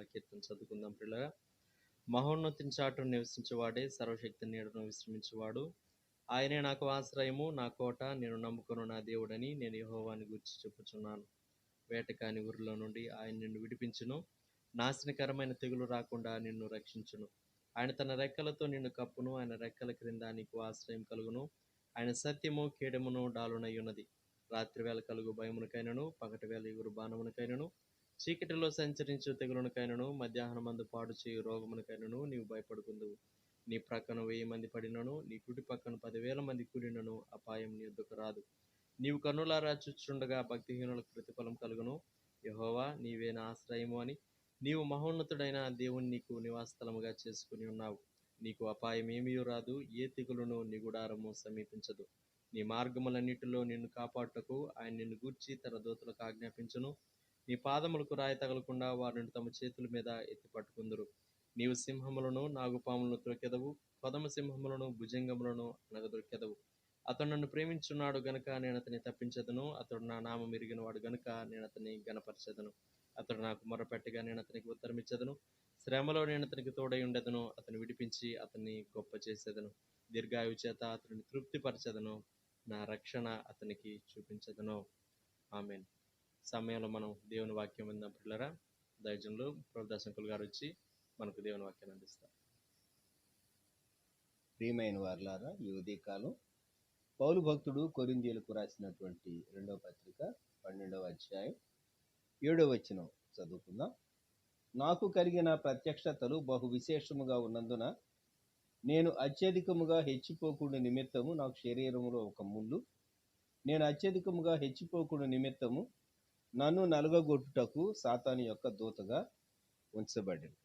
కీర్తన చదువుకుందాం పిల్లగా. మహోన్నతిని చాటును నివసించేవాడే సర్వశక్తి నీడను విశ్రమించేవాడు. ఆయనే నాకు ఆశ్రయము, నా కోట, నేను నమ్ముకొను నా దేవుడని నేను యెహోవాని గూర్చి చెప్పుచున్నాను. వేటకాని ఊరిలో నుండి ఆయన నిన్ను విడిపించును, నాశనకరమైన తెగులు రాకుండా నిన్ను రక్షించును. ఆయన తన రెక్కలతో నిన్ను కప్పును, ఆయన రెక్కల క్రింద నీకు ఆశ్రయం కలుగును. ఆయన సత్యము కేడమును డాలునై ఉన్నది. రాత్రివేళ కలుగు భయమునకైనను, పగటివేళ ఎగురు బాణమునకైనను, చీకటిలో సంచరించు తెగులునకైనను, మధ్యాహ్నమందు పాడు చేయు రోగమునకైనను నీవు భయపడుకుందువు. నీ ప్రక్కన 1000 మంది పడినను, నీ కుడి పక్కన 10,000 మంది కూలినను అపాయం నీ యొద్దకు రాదు. నీవు కన్నులారా చూచుచుండగా భక్తిహీనులకు ప్రతిఫలం కలుగును. యెహోవా నీవే నా ఆశ్రయము అని నీవు మహోన్నతుడైన దేవుని నీకు నివాసస్థలముగా చేసుకుని ఉన్నావు. నీకు అపాయం ఏమీ రాదు, ఏ తెగులును నీ గుడారము సమీపించదు. నీ మార్గములన్నిటిలో నిన్ను కాపాడుటకు ఆయన నిన్ను గూర్చి తన దూతలకు ఆజ్ఞాపించును. నీ పాదములకు రాయి తగలకుండా వారు నిన్ను తమ చేతుల మీద ఎత్తి పట్టుకుందురు. నీవు సింహములను, నాగుపాములను త్రొక్కెదవు, కొదమ సింహములను, భుజంగములను అనగదొక్కెదవు. అతడు నన్ను ప్రేమించున్నాడు గనుక నేను అతన్ని తప్పించెదను. అతడు నా నామం ఎరిగిన వాడు గనుక నేను అతన్ని గనపరచెదను. అతడు నాకు మొరపెట్టగా నేను అతనికి ఉత్తరమిచ్చెదను. శ్రమలో నేను అతనికి తోడై ఉండెదను. అతన్ని విడిపించి అతన్ని గొప్ప చేసేదను. దీర్ఘాయువు చేత అతనిని తృప్తిపరచెదను. నా రక్షణ అతనికి చూపించెదను. ఆమేన్. సమయంలో మనం దేవుని వాక్యం విందాం పిల్లరా. దైవజనులు ప్రభుదాసంకుల్ గారు వచ్చి మనకు దేవుని వాక్యాన్ని అందిస్తారు. ప్రియమైన వారలారా, ఈ ఉదయకాలం పౌలు భక్తుడు కొరింథీయులకు రాసినటువంటి 2వ పత్రిక 12వ అధ్యాయం 7వ వచనం చదువుకుందాం. నాకు కలిగిన ప్రత్యక్షతలు బహు విశేషముగా ఉన్నందున నేను అత్యధికముగా హెచ్చిపోకుండా నిమిత్తము నాకు శరీరములో ఒక ముళ్ళు, నేను అత్యధికముగా హెచ్చిపోకుండా నిమిత్తము నన్ను నలుగగొట్టుటకు సాతాను యొక్క దూతగా ఉంచబడింది.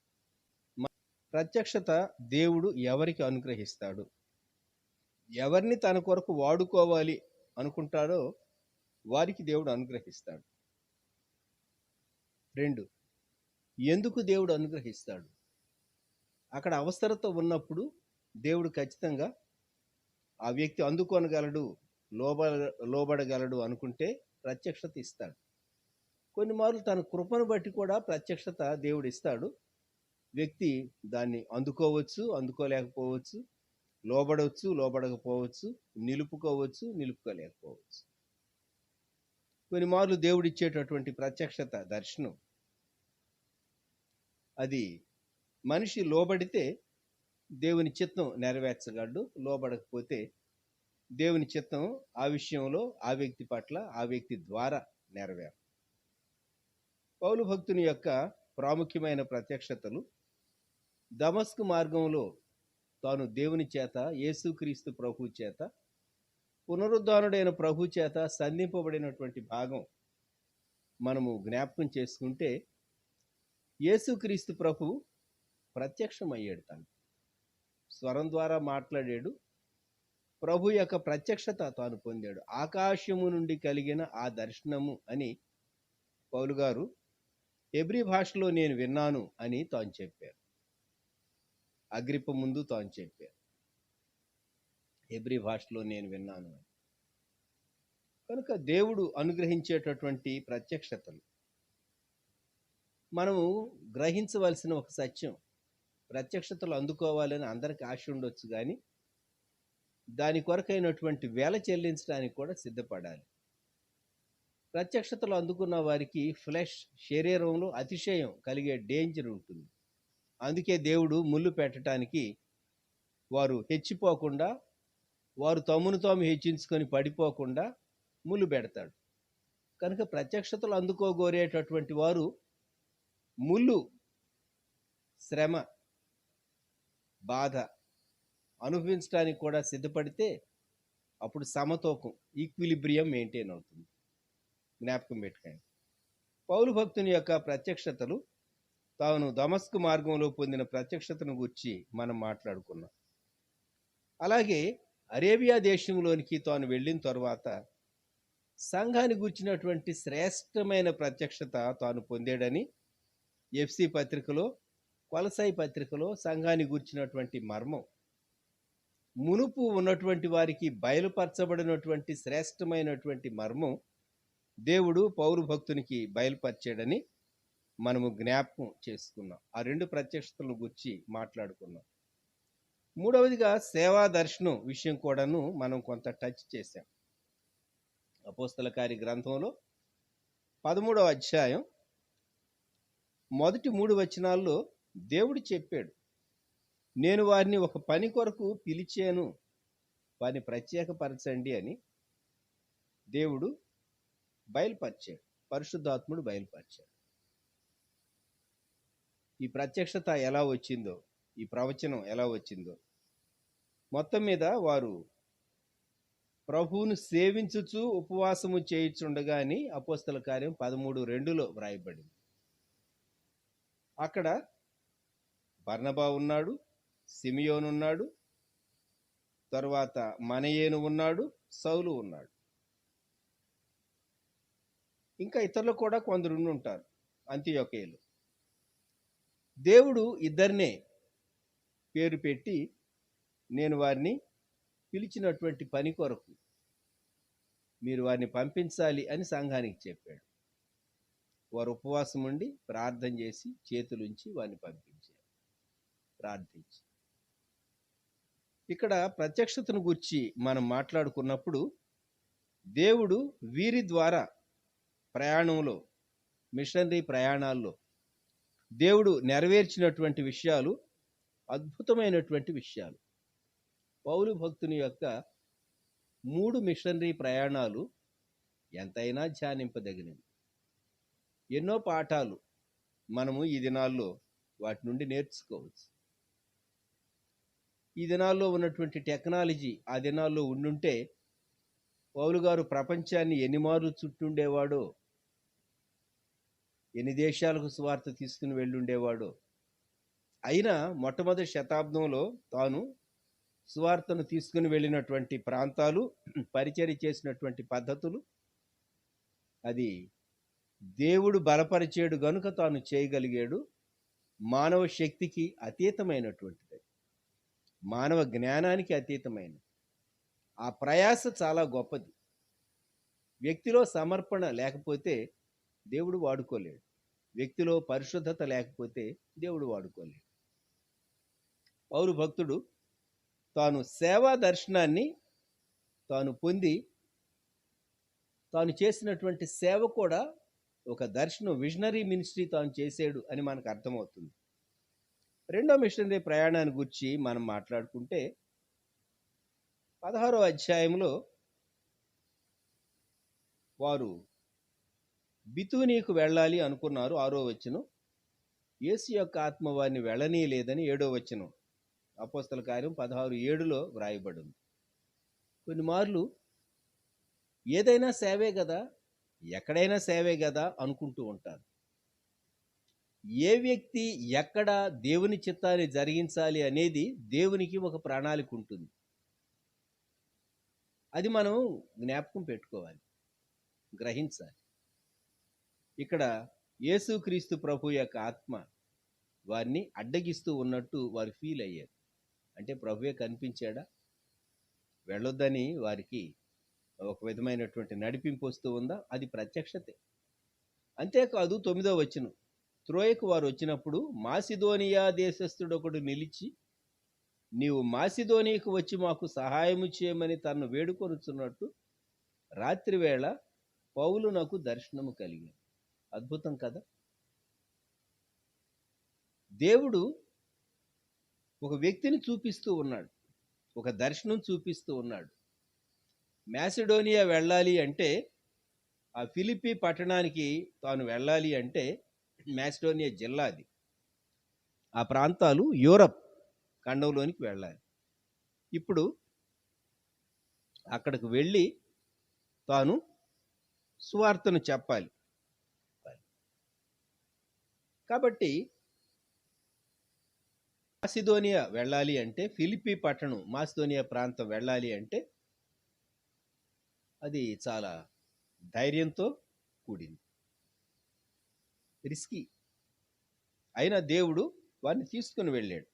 ప్రత్యక్షత దేవుడు ఎవరికి అనుగ్రహిస్తాడు, ఎవరిని తన కొరకు వాడుకోవాలి అనుకుంటాడో వారికి దేవుడు అనుగ్రహిస్తాడు. 2, ఎందుకు దేవుడు అనుగ్రహిస్తాడు? అక్కడ అవసరత ఉన్నప్పుడు దేవుడు ఖచ్చితంగా ఆ వ్యక్తి అందుకొనగలడు, లోబడగలడు అనుకుంటే ప్రత్యక్షత ఇస్తాడు. కొన్ని మార్లు తన కృపను బట్టి కూడా ప్రత్యక్షత దేవుడు ఇస్తాడు. వ్యక్తి దాన్ని అందుకోవచ్చు, అందుకోలేకపోవచ్చు, లోబడవచ్చు, లోబడకపోవచ్చు, నిలుపుకోవచ్చు, నిలుపుకోలేకపోవచ్చు. కొన్ని మార్లు దేవుడు ఇచ్చేటటువంటి ప్రత్యక్షత దర్శనం అది మనిషి లోబడితే దేవుని చిత్తం నెరవేర్చగలడు, లోబడకపోతే దేవుని చిత్తం ఆ విషయంలో ఆ వ్యక్తి పట్ల ఆ వ్యక్తి ద్వారా నెరవేరు. పౌలు భక్తుని యొక్క ప్రాముఖ్యమైన ప్రత్యక్షతలు దమస్కు మార్గంలో తాను దేవుని చేత, యేసుక్రీస్తు ప్రభు చేత, పునరుద్ధానుడైన ప్రభు చేత సంధింపబడినటువంటి భాగం మనము జ్ఞాపకం చేసుకుంటే, యేసుక్రీస్తు ప్రభు ప్రత్యక్షమయ్యాడు. తను స్వరం ద్వారా మాట్లాడాడు. ప్రభు యొక్క ప్రత్యక్షత తాను పొందాడు. ఆకాశము నుండి కలిగిన ఆ దర్శనము అని పౌలు గారు హెబ్రీ భాషలో నేను విన్నాను అని తాను చెప్పారు. అగ్రిప్ప ముందు తాను చెప్పారు, హెబ్రీ భాషలో నేను విన్నాను అని. కనుక దేవుడు అనుగ్రహించేటటువంటి ప్రత్యక్షతలు మనము గ్రహించవలసిన ఒక సత్యం. ప్రత్యక్షతలు అందుకోవాలని అందరికి ఆశ ఉండొచ్చు, కానీ దాని కొరకైనటువంటి వేల చెల్లించడానికి కూడా సిద్ధపడాలి. ప్రత్యక్షతలు అందుకున్న వారికి ఫ్లెష్, శరీరంలో అతిశయం కలిగే డేంజర్ ఉంటుంది. అందుకే దేవుడు ముళ్ళు పెట్టడానికి, వారు హెచ్చిపోకుండా, వారు తమ్మును తాము హెచ్చించుకొని పడిపోకుండా ముళ్ళు పెడతాడు. కనుక ప్రత్యక్షతలు అందుకోగోరేటటువంటి వారు ముళ్ళు, శ్రమ, బాధ అనుభవించడానికి కూడా సిద్ధపడితే అప్పుడు సమతూకం, ఈక్విలిబ్రియం మెయింటైన్ అవుతుంది. జ్ఞాపకం పెట్టుకోండి. పౌలు భక్తుని యొక్క ప్రత్యక్షతలు, తాను దమస్కు మార్గంలో పొందిన ప్రత్యక్షతను గురించి మనం మాట్లాడుకున్నాం. అలాగే అరేబియా దేశంలోనికి తాను వెళ్ళిన తర్వాత సంఘాన్ని గుర్చినటువంటి శ్రేష్టమైన ప్రత్యక్షత తాను పొందాడని ఎఫ్సి పత్రికలో, కొలసాయి పత్రికలో సంఘాన్ని గుర్చినటువంటి మర్మం, మునుపు ఉన్నటువంటి వారికి బయలుపరచబడినటువంటి శ్రేష్టమైనటువంటి మర్మం దేవుడు పౌరు భక్తునికి బయలుపరిచాడని మనము జ్ఞాపకం చేసుకున్నాం. ఆ 2 ప్రత్యక్షతలను గురించి మాట్లాడుకున్నాం. మూడవదిగా సేవా దర్శనం విషయం కూడాను మనం కొంత టచ్ చేశాం. అపోస్తల కార్య గ్రంథంలో 13వ అధ్యాయం మొదటి 3 వచనాల్లో దేవుడు చెప్పాడు, నేను వారిని ఒక పని కొరకు పిలిచాను, వారిని ప్రత్యేకపరచండి అని దేవుడు బయలుపరిచాడు. పరిశుద్ధాత్ముడు బయలుపరిచాడు. ఈ ప్రత్యక్షత ఎలా వచ్చిందో, ఈ ప్రవచనం ఎలా వచ్చిందో, మొత్తం మీద వారు ప్రభువును సేవించుచు ఉపవాసము చేయుచుండగా అని అపోస్తల కార్యం 13:2లో వ్రాయబడింది. అక్కడ బర్నబా ఉన్నాడు, సిమియోను ఉన్నాడు, తరువాత మనయేను ఉన్నాడు, సౌలు ఉన్నాడు. ఇంకా ఇతరులు కూడా కొందరు ఉంటారు అంతియోకేయులు. దేవుడు ఇద్దరినే పేరు పెట్టి నేను వారిని పిలిచినటువంటి పని కొరకు మీరు వారిని పంపించాలి అని సంఘానికి చెప్పాడు. వారు ఉపవాసం ఉండి ప్రార్థన చేసి చేతులుంచి వారిని పంపించారు, ప్రార్థించి. ఇక్కడ ప్రత్యక్షతను గురించి మనం మాట్లాడుకున్నప్పుడు దేవుడు వీరి ద్వారా ప్రయాణంలో, మిషనరీ ప్రయాణాల్లో దేవుడు నెరవేర్చినటువంటి విషయాలు అద్భుతమైనటువంటి విషయాలు. పౌలు భక్తుని యొక్క 3 మిషనరీ ప్రయాణాలు ఎంతైనా ధ్యానింపదగినవి. ఎన్నో పాఠాలు మనము ఈ దినాల్లో వాటి నుండి నేర్చుకోవచ్చు. ఈ దినాల్లో ఉన్నటువంటి టెక్నాలజీ ఆ దినాల్లో ఉండుంటే పౌలు గారు ప్రపంచాన్ని ఎన్ని మార్లు చుట్టుండేవాడో, ఎన్ని దేశాలకు సువార్త తీసుకుని వెళ్ళుండేవాడో. అయినా మొట్టమొదటి శతాబ్దంలో తాను సువార్తను తీసుకుని వెళ్ళినటువంటి ప్రాంతాలు, పరిచర్య చేసినటువంటి పద్ధతులు, అది దేవుడు బలపరిచాడు గనుక తాను చేయగలిగాడు. మానవ శక్తికి అతీతమైనటువంటిది, మానవ జ్ఞానానికి అతీతమైనది. ఆ ప్రయాస చాలా గొప్పది. వ్యక్తిలో సమర్పణ లేకపోతే దేవుడు వాడుకోలేడు. వ్యక్తిలో పరిశుద్ధత లేకపోతే దేవుడు వాడుకోలేడు. పౌలు భక్తుడు తాను సేవా దర్శనాన్ని తాను పొంది తాను చేసినటువంటి సేవ కూడా ఒక దర్శనం, విజనరీ మినిస్ట్రీ తాను చేశాడు అని మనకు అర్థమవుతుంది. రెండో మిషనరీ ప్రయాణాన్ని గురించి మనం మాట్లాడుకుంటే 16వ అధ్యాయంలో వారు బితూనీకు వెళ్ళాలి అనుకున్నారు. 6వ వచనం, యేసు యొక్క ఆత్మ వారిని వెళ్ళనీయలేదని 7వ వచనం అపోస్తల కార్యం 16:7లో వ్రాయబడింది. కొన్ని మార్లు ఏదైనా సేవే కదా, ఎక్కడైనా సేవే కదా అనుకుంటూ ఉంటారు. ఏ వ్యక్తి ఎక్కడ దేవుని చిత్తాన్ని జరిగించాలి అనేది దేవునికి ఒక ప్రణాళిక ఉంటుంది. అది మనం జ్ఞాపకం పెట్టుకోవాలి, గ్రహించాలి. ఇక్కడ యేసుక్రీస్తు ప్రభు యొక్క ఆత్మ వారిని అడ్డగిస్తూ ఉన్నట్టు వారు ఫీల్ అయ్యారు. అంటే ప్రభువే కనిపించాడా? వెళ్ళొద్దని వారికి ఒక విధమైనటువంటి నడిపింపు వస్తూ ఉందా? అది ప్రత్యక్షతే. అంతేకాదు 9వ వచనం, త్రోయకు వారు వచ్చినప్పుడు మాసిదోనియా దేశస్థుడొకడు నిలిచి, నీవు మాసిదోనియకు వచ్చి మాకు సహాయము చేయమని తనను వేడుకొనుచున్నట్టు రాత్రివేళ పౌలునకు దర్శనము కలిగింది. అద్భుతం కదా! దేవుడు ఒక వ్యక్తిని చూపిస్తూ ఉన్నాడు, ఒక దర్శనం చూపిస్తూ ఉన్నాడు. మాసిడోనియా వెళ్ళాలి అంటే, ఆ ఫిలిప్పీ పట్టణానికి తాను వెళ్ళాలి అంటే, మాసిడోనియా జిల్లా అది, ఆ ప్రాంతాలు యూరప్ ఖండంలోనికి వెళ్ళాలి. ఇప్పుడు అక్కడికి వెళ్ళి తాను సువార్తను చెప్పాలి. కాబట్టి మాసిదోనియా వెళ్ళాలి అంటే, ఫిలిప్పీ పట్టణం మాసిదోనియా ప్రాంతం వెళ్ళాలి అంటే అది చాలా ధైర్యంతో కూడింది, రిస్కీ. అయినా దేవుడు వారిని తీసుకుని వెళ్ళాడు.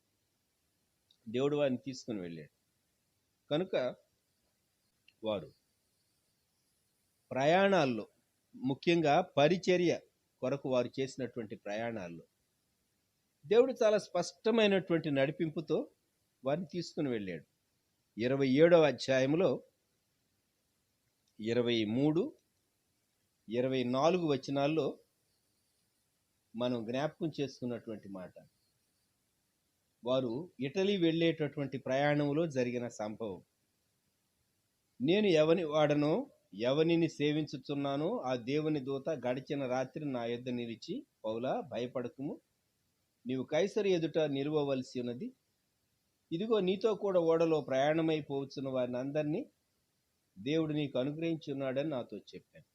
కనుక వారు ప్రయాణాల్లో, ముఖ్యంగా పరిచర్య కొరకు వారు చేసినటువంటి ప్రయాణాల్లో దేవుడు చాలా స్పష్టమైనటువంటి నడిపింపుతో వారిని తీసుకుని వెళ్ళాడు. 27వ అధ్యాయంలో 23, 24 వచనాల్లో మనం జ్ఞాపకం చేసుకున్నటువంటి మాట, వారు ఇటలీ వెళ్ళేటటువంటి ప్రయాణంలో జరిగిన సంభవం. నేను ఎవని వాడనో ఎవనిని సేవించుచున్నానో ఆ దేవుని దూత గడిచిన రాత్రి నా యొద్ద నిలిచి, పౌలా భయపడకుము, నీవు కైసరు ఎదుట నిలువవలసి ఉన్నది. ఇదిగో నీతో కూడా ఓడలో ప్రయాణమైపోవచ్చున్న వారిని అందరినీ దేవుడు నీకు అనుగ్రహించి ఉన్నాడని నాతో చెప్పాను.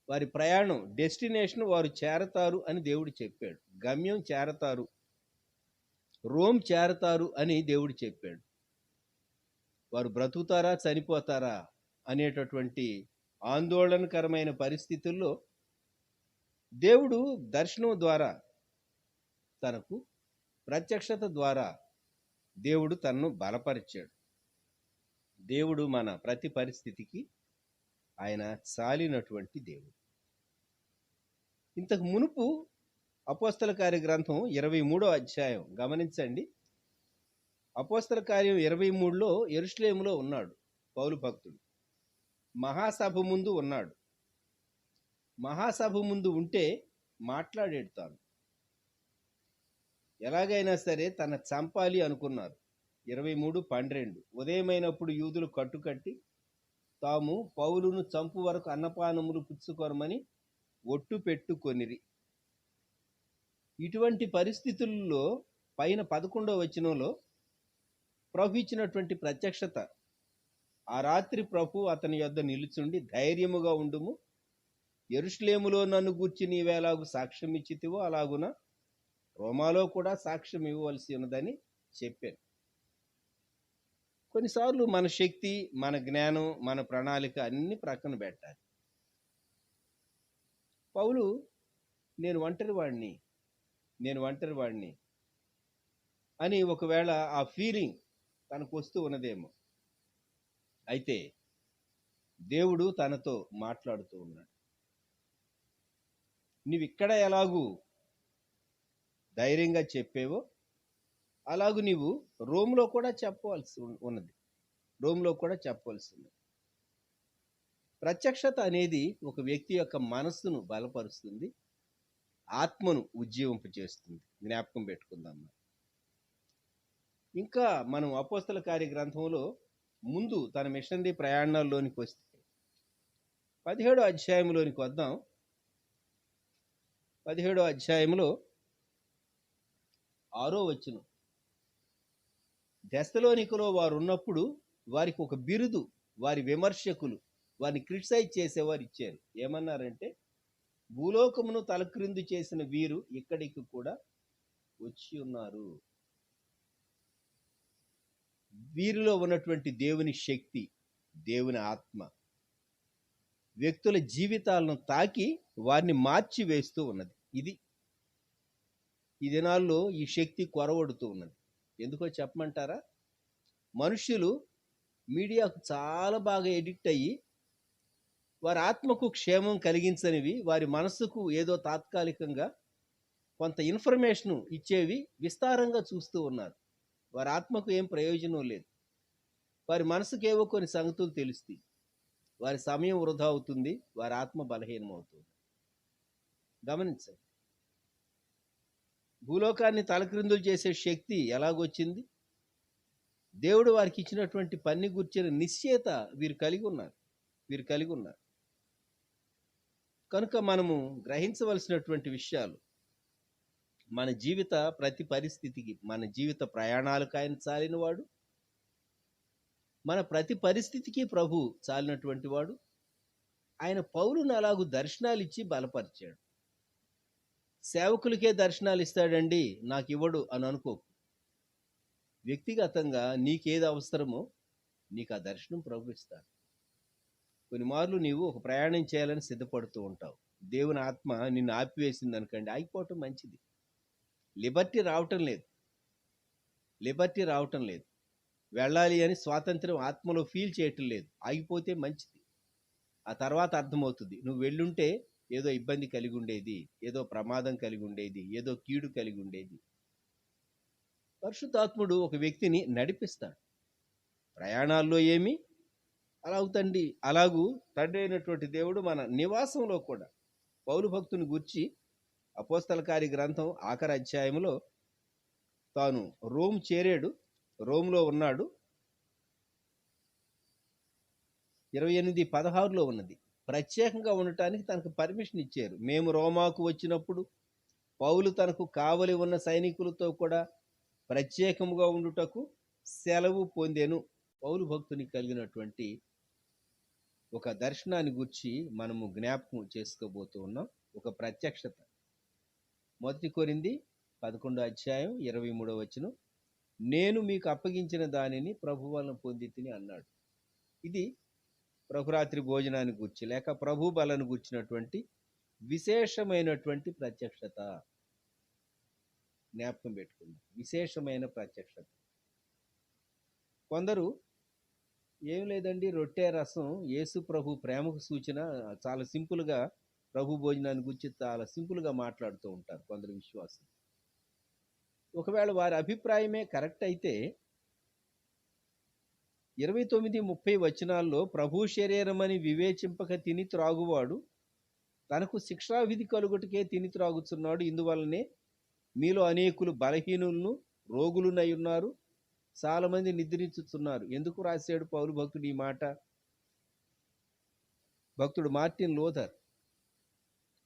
వారి ప్రయాణం డెస్టినేషన్ వారు చేరతారు అని దేవుడు చెప్పాడు. గమ్యం చేరతారు, రోమ్ చేరతారు అని దేవుడు చెప్పాడు. వారు బ్రతుకుతారా చనిపోతారా అనేటటువంటి ఆందోళనకరమైన పరిస్థితుల్లో దేవుడు దర్శనం ద్వారా, తనకు ప్రత్యక్షత ద్వారా దేవుడు తనను బలపరిచాడు. దేవుడు మన ప్రతి పరిస్థితికి ఆయన చాలినటువంటి దేవుడు. ఇంతకు మునుపు అపోస్తల కార్య గ్రంథం 23వ అధ్యాయం గమనించండి. అపోస్తల కార్యం 23లో యెరూషలేములో ఉన్నాడు పౌలు భక్తుడు. మహాసభ ముందు ఉన్నాడు. మహాసభ ముందు ఉంటే మాట్లాడాడు. తాను ఎలాగైనా సరే తన చంపాలి అనుకున్నారు. 23:12 ఉదయమైనప్పుడు యూదులు కట్టుకట్టి తాము పౌలును చంపు వరకు అన్నపానములు పుచ్చుకొనమని ఒట్టు పెట్టుకొనిరి. ఇటువంటి పరిస్థితుల్లో పైన 11వ వచనంలో ప్రభు ఇచ్చినటువంటి ప్రత్యక్షత, ఆ రాత్రి ప్రభు అతని యొద్ద నిలుచుండి, ధైర్యముగా ఉండుము, యెరూషలేములో నన్ను గూర్చి నీవేలాగు సాక్ష్యం ఇచ్చితివో అలాగున రోమాలో కూడా సాక్ష్యం ఇవ్వవలసి ఉన్నదని చెప్పాను. కొన్నిసార్లు మన శక్తి, మన జ్ఞానం, మన ప్రణాళిక అన్ని ప్రక్కన పెట్టాలి. పౌలు నేను ఒంటరి వాడిని అని ఒకవేళ ఆ ఫీలింగ్ తనకు వస్తూ ఉన్నదేమో. అయితే దేవుడు తనతో మాట్లాడుతూ ఉన్నాడు. నువ్వు ఇక్కడ ఎలాగూ ధైర్యంగా చెప్పేవో అలాగూ నీవు రోమ్లో కూడా చెప్పవలసి ఉన్నది. ప్రత్యక్షత అనేది ఒక వ్యక్తి యొక్క మనస్సును బలపరుస్తుంది, ఆత్మను ఉజ్జీవింపు చేస్తుంది. జ్ఞాపకం పెట్టుకుందాం. ఇంకా మనం అపోస్తల కార్య గ్రంథంలో ముందు తన మిషనరీ ప్రయాణాల్లోనికి వస్తే 17వ అధ్యాయంలోనికి వద్దాం. 17వ అధ్యాయంలో 6వ వచనం, దెస్సలోనికలో వారు ఉన్నప్పుడు వారికి ఒక బిరుదు వారి విమర్శకులు, వారిని క్రిటిసైజ్ చేసేవారు ఇచ్చారు. ఏమన్నారంటే, భూలోకమును తలక్రిందు చేసిన వీరు ఇక్కడికి కూడా వచ్చి ఉన్నారు. వీరిలో ఉన్నటువంటి దేవుని శక్తి, దేవుని ఆత్మ వ్యక్తుల జీవితాలను తాకి వారిని మార్చి వేస్తూ ఉన్నది. ఈ దినాల్లో ఈ శక్తి కొరవడుతూ ఉన్నది. ఎందుకో చెప్పమంటారా? మనుష్యులు మీడియాకు చాలా బాగా ఎడిక్ట్ అయ్యి వారి ఆత్మకు క్షేమం కలిగించనివి, వారి మనస్సుకు ఏదో తాత్కాలికంగా కొంత ఇన్ఫర్మేషన్ ఇచ్చేవి విస్తారంగా చూస్తూ ఉన్నారు. వారి ఆత్మకు ఏం ప్రయోజనం లేదు. వారి మనసుకు ఏవో కొన్ని సంగతులు తెలుస్తాయి. వారి సమయం వృధా అవుతుంది, వారి ఆత్మ బలహీనం అవుతుంది. గమనించండి, భూలోకాన్ని తలక్రిందులు చేసే శక్తి ఎలాగొచ్చింది? దేవుడు వారికి ఇచ్చినటువంటి పని గుర్చిన నిశ్చయత వీరు కలిగి ఉన్నారు. కనుక మనము గ్రహించవలసినటువంటి విషయాలు, మన జీవిత ప్రతి పరిస్థితికి, మన జీవిత ప్రయాణాలకు ఆయన చాలినవాడు, మన ప్రతి పరిస్థితికి ప్రభు చాలినటువంటి వాడు. ఆయన పౌలును అలాగూ దర్శనాలు ఇచ్చి బలపరిచాడు. సేవకులకే దర్శనాలు ఇస్తాడండి, నాకు ఇవ్వడు అని అనుకోకు. వ్యక్తిగతంగా నీకేది అవసరమో నీకు ఆ దర్శనం ప్రభు ఇస్తాడు. కొన్ని మార్లు నీవు ఒక ప్రయాణం చేయాలని సిద్ధపడుతూ ఉంటావు. దేవుని ఆత్మ నిన్ను ఆపివేసింది అనుకోండి, ఆగిపోవటం మంచిది. లిబర్టీ రావటం లేదు. వెళ్ళాలి అని స్వాతంత్రం ఆత్మలో ఫీల్ చేయటం లేదు. ఆగిపోతే మంచిది. ఆ తర్వాత అర్థమవుతుంది, నువ్వు వెళ్ళుంటే ఏదో ఇబ్బంది కలిగి ఉండేది, ఏదో ప్రమాదం కలిగి ఉండేది, ఏదో కీడు కలిగి ఉండేది. పరిశుద్ధాత్ముడు ఒక వ్యక్తిని నడిపిస్తాడు. ప్రయాణాల్లో ఏమి అలాగూ తండ్రి అయినటువంటి దేవుడు మన నివాసంలో కూడా పౌలు భక్తుని గూర్చి అపోస్తల కార్య గ్రంథం ఆఖరి అధ్యాయంలో తాను రోమ్ చేరాడు, రోమ్లో ఉన్నాడు. 28:16 ఉన్నది. ప్రత్యేకంగా ఉండటానికి తనకు పర్మిషన్ ఇచ్చారు. మేము రోమాకు వచ్చినప్పుడు పౌలు తనకు కావలి ఉన్న సైనికులతో కూడా ప్రత్యేకముగా ఉండుటకు సెలవు పొందెను. పౌలు భక్తునికి కలిగినటువంటి ఒక దర్శనాన్ని గురించి మనము జ్ఞాపకం చేసుకోబోతూ ఉన్నాం. ఒక ప్రత్యక్షత. 1 కొరింథీ 11:23 నేను మీకు అప్పగించిన దానిని ప్రభు వలన పొందితిని అన్నాడు. ఇది ప్రభురాత్రి భోజనాన్ని గురించి లేక ప్రభు బలను గుర్చినటువంటి విశేషమైనటువంటి ప్రత్యక్షత. జ్ఞాపకం పెట్టుకుందాం, విశేషమైన ప్రత్యక్షత. కొందరు ఏం లేదండి, రొట్టె రసం యేసు ప్రభు ప్రేమకు సూచన, చాలా సింపుల్గా ప్రభు భోజనాన్ని గురించి చాలా సింపుల్గా మాట్లాడుతూ ఉంటారు కొందరు విశ్వాసులు. ఒకవేళ వారి అభిప్రాయమే కరెక్ట్ అయితే 29-30 ప్రభు శరీరమని వివేచింపక తిని త్రాగువాడు తనకు శిక్షావిధి కలుగుటకే తిని త్రాగుతున్నాడు. ఇందువల్లనే మీలో అనేకులు బలహీనులను రోగులునై ఉన్నారు, చాలా మంది నిద్రించుతున్నారు. ఎందుకు రాశాడు పౌలు భక్తుడు ఈ మాట? భక్తుడు మార్టిన్ లూథర్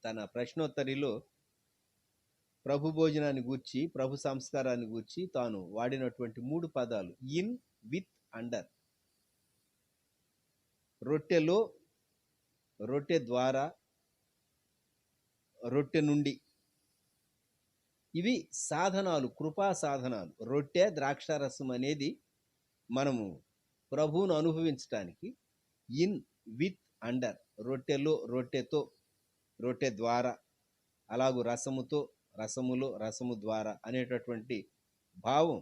తన ప్రశ్నోత్తరిలో ప్రభు భోజనాన్ని గూర్చి, ప్రభు సంస్కారాన్ని గూర్చి తాను వాడినటువంటి 3 పదాలు ఇన్, విత్, అండర్. రొట్టెలో, రొట్టె ద్వారా, రొట్టె నుండి. ఇవి సాధనాలు, కృపా సాధనాలు. రొట్టె, ద్రాక్షారసం అనేది మనము ప్రభువును అనుభవించటానికి. In, with, under. రొట్టెలో, రొట్టెతో, రొట్టె ద్వారా, అలాగూ రసముతో, రసములో, రసము ద్వారా అనేటటువంటి భావం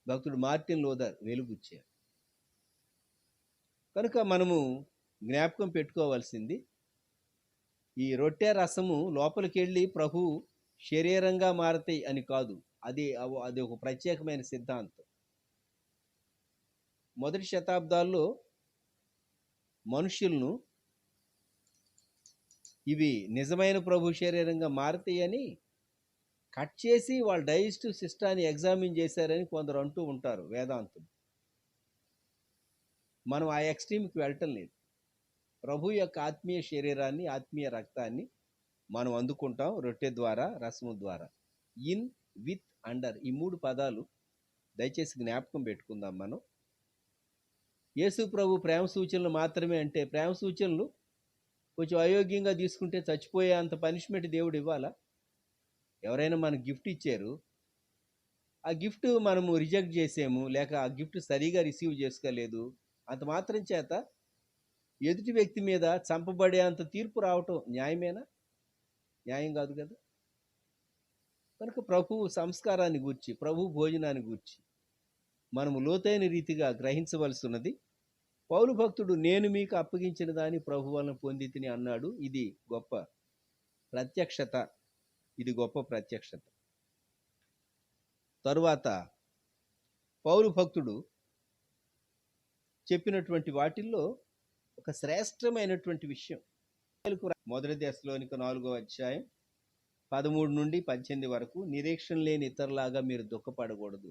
భక్తుడు మార్టిన్ లూథర్ వెలుగుచ్చారు. కనుక మనము జ్ఞాపకం పెట్టుకోవాల్సింది, ఈ రొట్టె రసము లోపలికి వెళ్ళి ప్రభు శరీరంగా మారతాయి అని కాదు. అది ఒక ప్రత్యేకమైన సిద్ధాంతం. మొదటి శతాబ్దాల్లో మనుషులను ఇవి నిజమైన ప్రభు శరీరంగా మారతాయి అని కట్ చేసి వాళ్ళ డైజెస్టివ్ సిస్టాన్ని ఎగ్జామిన్ చేశారని కొందరు అంటూ ఉంటారు వేదాంతులు. మనం ఆ ఎక్స్ట్రీమ్కి వెళ్ళటం లేదు. ప్రభు యొక్క ఆత్మీయ శరీరాన్ని, ఆత్మీయ రక్తాన్ని మనం అందుకుంటాం రొట్టె ద్వారా, రసము ద్వారా. ఇన్, విత్, అండర్, ఈ 3 పదాలు దయచేసి జ్ఞాపకం పెట్టుకుందాం. మనం యేసు ప్రభు ప్రేమ సూచనలు మాత్రమే అంటే, ప్రేమ సూచనలు కొంచెం అయోగ్యంగా తీసుకుంటే చచ్చిపోయే అంత పనిష్మెంట్ దేవుడు ఇవ్వాలా? ఎవరైనా మనకు గిఫ్ట్ ఇచ్చారు, ఆ గిఫ్ట్ మనము రిజెక్ట్ చేసాము, లేక ఆ గిఫ్ట్ సరిగా రిసీవ్ చేసుకోలేదు, అంత మాత్రం చేత ఎదుటి వ్యక్తి మీద చంపబడే అంత తీర్పు రావటం న్యాయమేనా? న్యాయం కాదు కదా. కనుక ప్రభు సంస్కారాన్ని గూర్చి, ప్రభు భోజనాన్ని గూర్చి మనము లోతైన రీతిగా గ్రహించవలసి ఉన్నది. పౌలు భక్తుడు నేను మీకు అప్పగించిన దాన్ని ప్రభు వలన పొందితిని అన్నాడు. ఇది గొప్ప ప్రత్యక్షత, ఇది గొప్ప ప్రత్యక్షత. తరువాత పౌలు భక్తుడు చెప్పినటువంటి వాటిల్లో ఒక శ్రేష్టమైనటువంటి విషయం, మొదటి దశలోనిక 4:13-18 నిరీక్షణ లేని ఇతరులాగా మీరు దుఃఖపడకూడదు.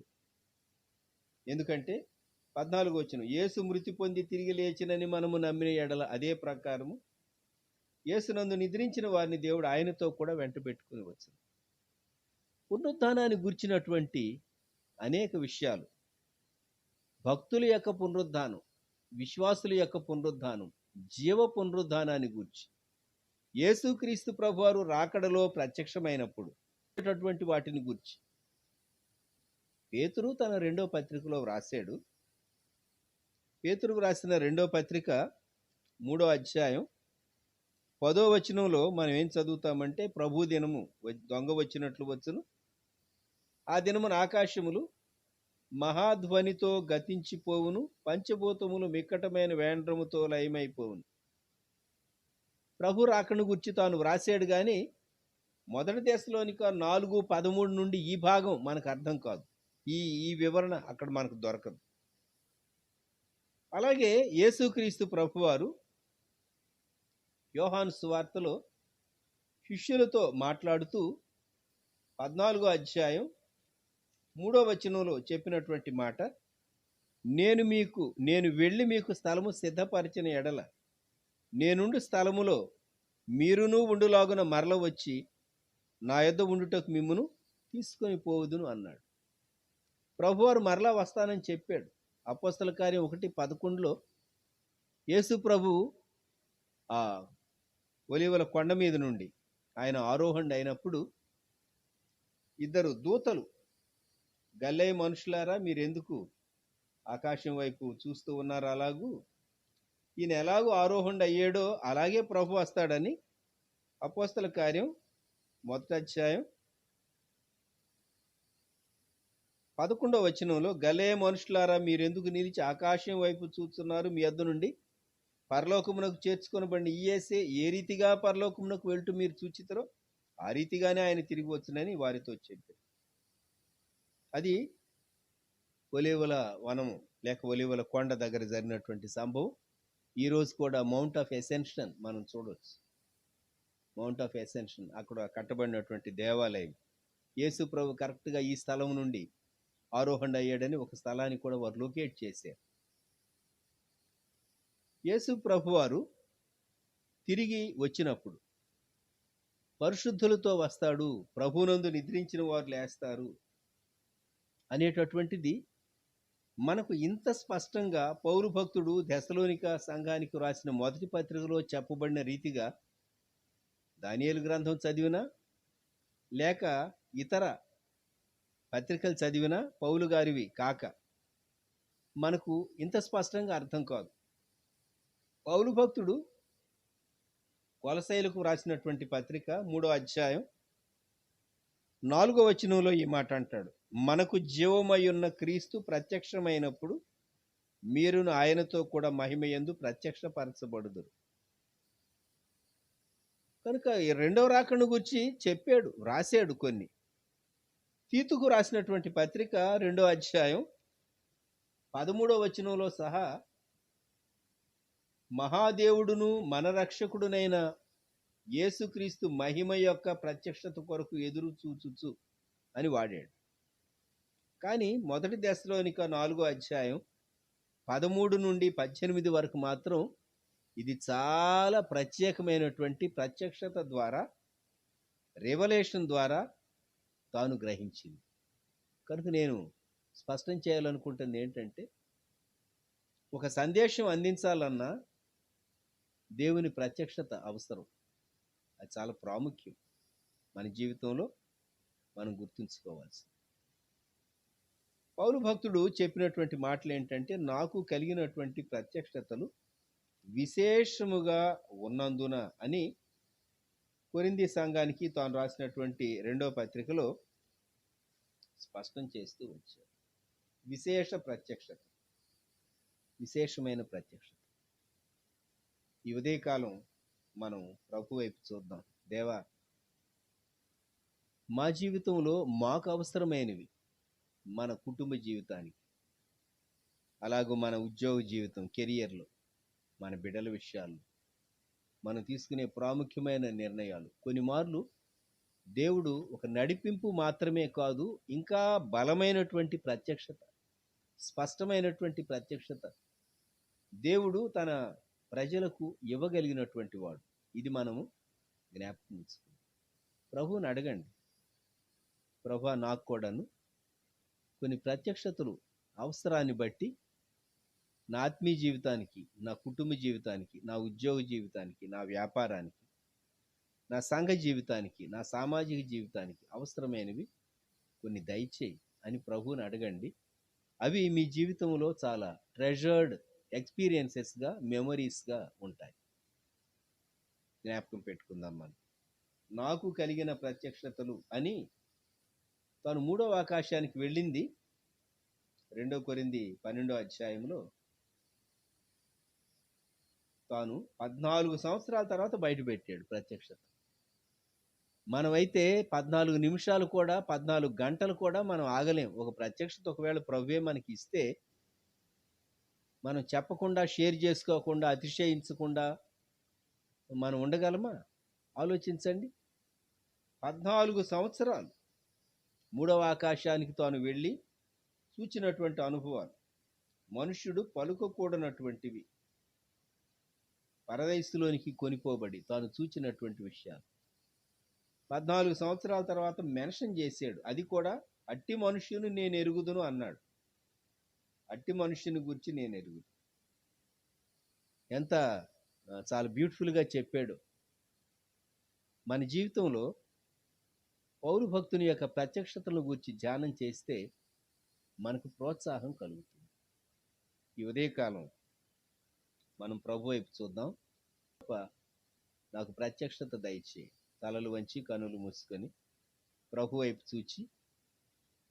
ఎందుకంటే 14 యేసు మృతి పొంది తిరిగి లేచినని మనము నమ్మిన ఎడల అదే ప్రకారము యేసునందు నిద్రించిన వారిని దేవుడు ఆయనతో కూడా వెంట పెట్టుకుని వచ్చును. పునరుద్ధానాన్ని గుర్చినటువంటి అనేక విషయాలు, భక్తుల యొక్క పునరుద్ధానం, విశ్వాసుల యొక్క పునరుద్ధానం, జీవ పునరుద్ధానాన్ని గూర్చి యేసుక్రీస్తు ప్రభువారు రాకడలో ప్రత్యక్షమైనప్పుడు వాటిని గూర్చి పేతురు తన 2వ పత్రికలో వ్రాసాడు. పేతురు వ్రాసిన 2వ పత్రిక 3వ అధ్యాయం 10వ వచనంలో మనం ఏం చదువుతామంటే, ప్రభు దినము దొంగ వచ్చినట్లు వచ్చును, ఆ దినమున ఆకాశములు మహాధ్వనితో గతించిపోవును, పంచభూతములు మిక్కటమైన వేండ్రముతో లయమైపోవును. ప్రభు రాకను గురించి తాను వ్రాసాడు కానీ మొదటి దశలోనిక 4:13 నుండి ఈ భాగం మనకు అర్థం కాదు. ఈ ఈ వివరణ అక్కడ మనకు దొరకదు. అలాగే యేసుక్రీస్తు ప్రభువారు యోహాను సువార్తలో శిష్యులతో మాట్లాడుతూ 14వ అధ్యాయం 3వ వచనంలో చెప్పినటువంటి మాట, నేను వెళ్ళి మీకు స్థలము సిద్ధపరిచిన ఎడల నేనుండు స్థలములో మీరును ఉండులాగున మరల వచ్చి నా యొద్ద ఉండుటకు మిమ్మును తీసుకొని పోవుదును అన్నాడు. ప్రభువారు మరలా వస్తానని చెప్పాడు. అపోస్తల కార్యం 1:11లో యేసు ప్రభువు ఆ ఒలీవల కొండ మీద నుండి ఆయన ఆరోహణ అయినప్పుడు ఇద్దరు దూతలు, గలిలయ మనుషులారా మీరెందుకు ఆకాశం వైపు చూస్తూ ఉన్నారు? అలాగూ ఈయన ఎలాగూ ఆరోహణ అయ్యాడో అలాగే ప్రభు వస్తాడని అపోస్తల కార్యం 1వ అధ్యాయం 11వ వచనంలో, గలిలయ మనుషులారా మీరెందుకు నిలిచి ఆకాశం వైపు చూస్తున్నారు? మీ యొద్ద నుండి పరలోకమునకు చేర్చుకొనబడిన ఈ యేసే ఏ రీతిగా పరలోకమునకు వెళ్తూ మీరు చూచితరో ఆ రీతిగానే ఆయన తిరిగి వచ్చునని వారితో చెప్పారు. అది ఒలీవల వనము లేక ఒలీవల కొండ దగ్గర జరిగినటువంటి సంభవం. ఈ రోజు కూడా మౌంట్ ఆఫ్ ఎసెన్షన్ మనం చూడవచ్చు. మౌంట్ ఆఫ్ ఎసెన్షన్ అక్కడ కట్టబడినటువంటి దేవాలయం. యేసు ప్రభు కరెక్ట్గా ఈ స్థలం నుండి ఆరోహణ అయ్యాడని ఒక స్థలాన్ని కూడా వారు లొకేట్ చేశారు. యేసు ప్రభువారు తిరిగి వచ్చినప్పుడు పరిశుద్ధులతో వస్తాడు, ప్రభునందు నిద్రించిన వారు లేస్తారు అనేటటువంటిది మనకు ఇంత స్పష్టంగా పౌలు భక్తుడు దెసలోనిక సంఘానికి రాసిన మొదటి పత్రికలో చెప్పబడిన రీతిగా దానియేలు గ్రంథం చదివినా లేక ఇతర పత్రికలు చదివినా పౌలు గారివి కాక మనకు ఇంత స్పష్టంగా అర్థం కాదు. పౌలు భక్తుడు కొలసైలకు రాసినటువంటి పత్రిక 3వ అధ్యాయం 4వ వచనంలో ఈ మాట అంటాడు, మనకు జీవమై ఉన్న క్రీస్తు ప్రత్యక్షమైనప్పుడు మీరును ఆయనతో కూడా మహిమయందు ప్రత్యక్షపరచబడుదురు. కనుక ఈ రెండవ రాకను గురించి చెప్పాడు, రాశాడు కొన్ని. తీతుకు రాసినటువంటి పత్రిక 2వ అధ్యాయం 13వ వచనంలో సహా మహాదేవుడును మన రక్షకుడునైన యేసుక్రీస్తు మహిమ యొక్క ప్రత్యక్షత కొరకు ఎదురు చూచుచు అని వాడాడు. కానీ మొదటి దశలోనిక 4వ అధ్యాయం 13 నుండి 18 వరకు మాత్రం ఇది చాలా ప్రత్యేకమైనటువంటి ప్రత్యక్షత ద్వారా, రెవల్యూషన్ ద్వారా తాను గ్రహించింది. కనుక నేను స్పష్టం చేయాలనుకుంటుంది ఏంటంటే, ఒక సందేశం అందించాలన్నా దేవుని ప్రత్యక్షత అవసరం. అది చాలా ప్రాముఖ్యం మన జీవితంలో మనం గుర్తుంచుకోవాల్సింది. పౌలు భక్తుడు చెప్పినటువంటి మాటలు ఏంటంటే, నాకు కలిగినటువంటి ప్రత్యక్షతలు విశేషముగా ఉన్నందున అని కొరింథీ సంఘానికి తాను రాసినటువంటి 2వ పత్రికలో స్పష్టం చేస్తూ వచ్చాడు. విశేష ప్రత్యక్షత, విశేషమైన ప్రత్యక్షత. ఈ ఉదయకాలం మనం ప్రభు వైపు చూద్దాం. దేవా, మా జీవితంలో మాకు అవసరమైనవి, మన కుటుంబ జీవితానికి, అలాగూ మన ఉద్యోగ జీవితం, కెరియర్లో, మన బిడ్డల విషయాల్లో మనం తీసుకునే ప్రాముఖ్యమైన నిర్ణయాలు, కొన్ని మార్లు దేవుడు ఒక నడిపింపు మాత్రమే కాదు, ఇంకా బలమైనటువంటి ప్రత్యక్షత, స్పష్టమైనటువంటి ప్రత్యక్షత దేవుడు తన ప్రజలకు ఇవ్వగలిగినటువంటి వాడు. ఇది మనము జ్ఞాపకం ఉంచుకోవాలి. ప్రభువుని అడగండి, ప్రభువా నాకు కూడాను కొన్ని ప్రత్యక్షతలు అవసరాన్ని బట్టి నా ఆత్మీయ జీవితానికి, నా కుటుంబ జీవితానికి, నా ఉద్యోగ జీవితానికి, నా వ్యాపారానికి, నా సంఘ జీవితానికి, నా సామాజిక జీవితానికి అవసరమైనవి కొన్ని దయచేయి అని ప్రభువుని అడగండి. అవి మీ జీవితంలో చాలా ట్రెజర్డ్ ఎక్స్పీరియన్సెస్గా, మెమరీస్గా ఉంటాయి. జ్ఞాపకం పెట్టుకుందాం మనం. నాకు కలిగిన ప్రత్యక్షతలు అని తాను 3వ ఆకాశానికి వెళ్ళింది 2 కొరింథీ 12వ అధ్యాయంలో తాను 14 సంవత్సరాల తర్వాత బయటపెట్టాడు ప్రత్యక్షత. మనమైతే 14 నిమిషాలు కూడా 14 గంటలు కూడా మనం ఆగలేం. ఒక ప్రత్యక్షత ఒకవేళ ప్రభువే మనకి ఇస్తే మనం చెప్పకుండా, షేర్ చేసుకోకుండా, అతిశయించకుండా మనం ఉండగలమా? ఆలోచించండి. 14 సంవత్సరాలు మూడవ ఆకాశానికి తాను వెళ్ళి చూచినటువంటి అనుభవాలు, మనుష్యుడు పలుకకూడనటువంటివి, పరదైసులోనికి కొనిపోబడి తాను చూచినటువంటి విషయాలు 14 సంవత్సరాల తర్వాత మెన్షన్ చేశాడు. అది కూడా అట్టి మనుష్యుని నేను ఎరుగుదును అన్నాడు. అట్టి మనుష్యుని గురించి నేను ఎరుగుదు. ఎంత చాలా బ్యూటిఫుల్గా చెప్పాడు. మన జీవితంలో పౌలు భక్తుని యొక్క ప్రత్యక్షతలను గురించి ధ్యానం చేస్తే మనకు ప్రోత్సాహం కలుగుతుంది. ఈ ఉదయకాలం మనం ప్రభు వైపు చూద్దాం. నాకు ప్రత్యక్షత దయచేయి. తలలు వంచి కనులు మూసుకొని ప్రభు వైపు చూచి,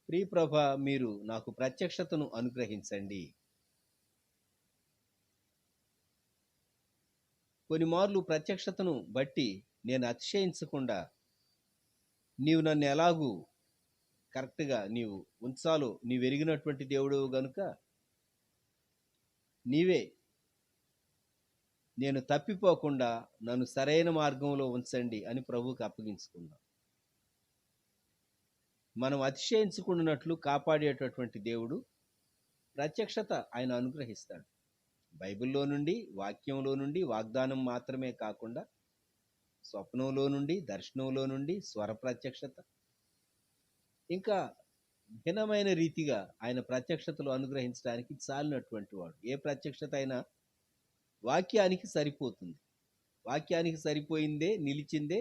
ప్రియ ప్రభా, మీరు నాకు ప్రత్యక్షతను అనుగ్రహించండి. కొన్ని మార్లు ప్రత్యక్షతను బట్టి నేను అతిశయించకుండా, నీవు నన్ను ఎలాగూ కరెక్ట్గా నీవు ఉంచాలో నీవు ఎరిగినటువంటి దేవుడు గనుక నీవే నేను తప్పిపోకుండా నన్ను సరైన మార్గంలో ఉంచండి అని ప్రభువుకి అప్పగించుకుందాం. మనం అతిశయించుకున్నట్లు కాపాడేటటువంటి దేవుడు ప్రత్యక్షత ఆయన అనుగ్రహిస్తాడు. బైబిల్లో నుండి, వాక్యంలో నుండి, వాగ్దానం మాత్రమే కాకుండా స్వప్నంలో నుండి, దర్శనంలో నుండి, స్వర ప్రత్యక్షత, ఇంకా భిన్నమైన రీతిగా ఆయన ప్రత్యక్షతలు అనుగ్రహించడానికి చాలినటువంటి వాడు. ఏ ప్రత్యక్షత అయినా వాక్యానికి సరిపోతుంది. వాక్యానికి సరిపోయిందే, నిలిచిందే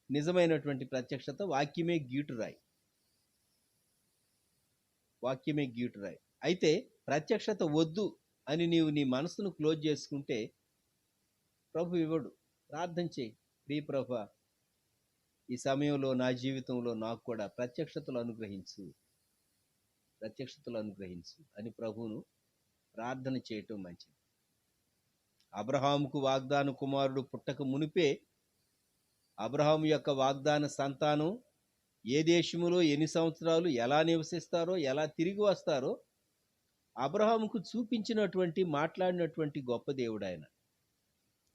నిజమైనటువంటి ప్రత్యక్షత. వాక్యమే గీటురాయి. వాక్యమే గీటురాయి. అయితే ప్రత్యక్షత వద్దు అని నీవు నీ మనసును క్లోజ్ చేసుకుంటే ప్రభు ఇవ్వడు. ప్రార్థన చేయి, ప్రియ ప్రభా, ఈ సమయంలో నా జీవితంలో నాకు కూడా ప్రత్యక్షతలు అనుగ్రహించు, ప్రత్యక్షతలు అనుగ్రహించు అని ప్రభువును ప్రార్థన చేయటం మంచిది. అబ్రహాముకు వాగ్దాన కుమారుడు పుట్టక మునిపే అబ్రహాము యొక్క వాగ్దాన సంతానం ఏ దేశములో ఎన్ని సంవత్సరాలు ఎలా నివసిస్తారో, ఎలా తిరిగి వస్తారో అబ్రహాముకు చూపించినటువంటి, మాట్లాడినటువంటి గొప్ప దేవుడు ఆయన.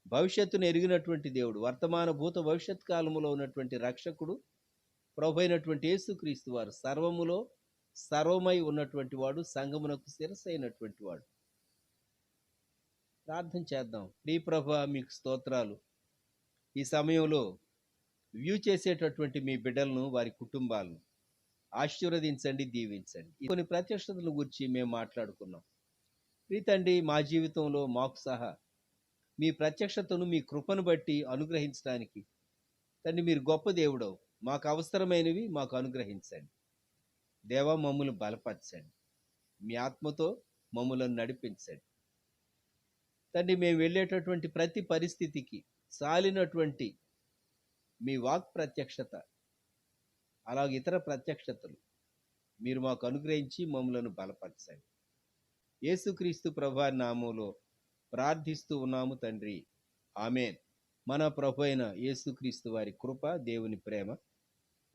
భవిష్యత్తును ఎరిగినటువంటి దేవుడు, వర్తమాన భూత భవిష్యత్ కాలములో ఉన్నటువంటి రక్షకుడు ప్రభు అయినటువంటి యేసుక్రీస్తు వారు సర్వములో సర్వమై ఉన్నటువంటి వాడు, సంఘమునకు శిరస్సు అయినటువంటి వాడు. ప్రార్థన చేద్దాం. ప్రియ ప్రభా, మీకు స్తోత్రాలు. ఈ సమయంలో వ్యూ చేసేటటువంటి మీ బిడ్డలను, వారి కుటుంబాలను ఆశీర్వదించండి, దీవించండి. కొన్ని ప్రత్యక్షతల గురించి మేము మాట్లాడుకున్నాం. ప్రీతండి, మా జీవితంలో మాకు సహా మీ ప్రత్యక్షతను, మీ కృపను బట్టి అనుగ్రహించడానికి తండ్రి మీరు గొప్ప దేవుడవు. మాకు అవసరమైనవి మాకు అనుగ్రహించండి. దేవా, మమ్మల్ని బలపరచండి. మీ ఆత్మతో మమ్మల్ని నడిపించండి తండ్రి. మేము వెళ్ళేటటువంటి ప్రతి పరిస్థితికి సాలినటువంటి మీ వాక్ ప్రత్యక్షత, అలాగే ఇతర ప్రత్యక్షతలు మీరు మాకు అనుగ్రహించి మమ్మలను బలపరచండి. యేసుక్రీస్తు ప్రభు నామములో ప్రార్థిస్తూ ఉన్నాము తండ్రి, ఆమేన్. మన ప్రభు అయిన యేసుక్రీస్తు వారి కృప, దేవుని ప్రేమ,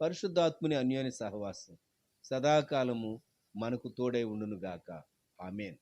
పరిశుద్ధాత్ముని అన్యోన్య సహవాసం సదాకాలము మనకు తోడై ఉండునుగాక. ఆమేన్.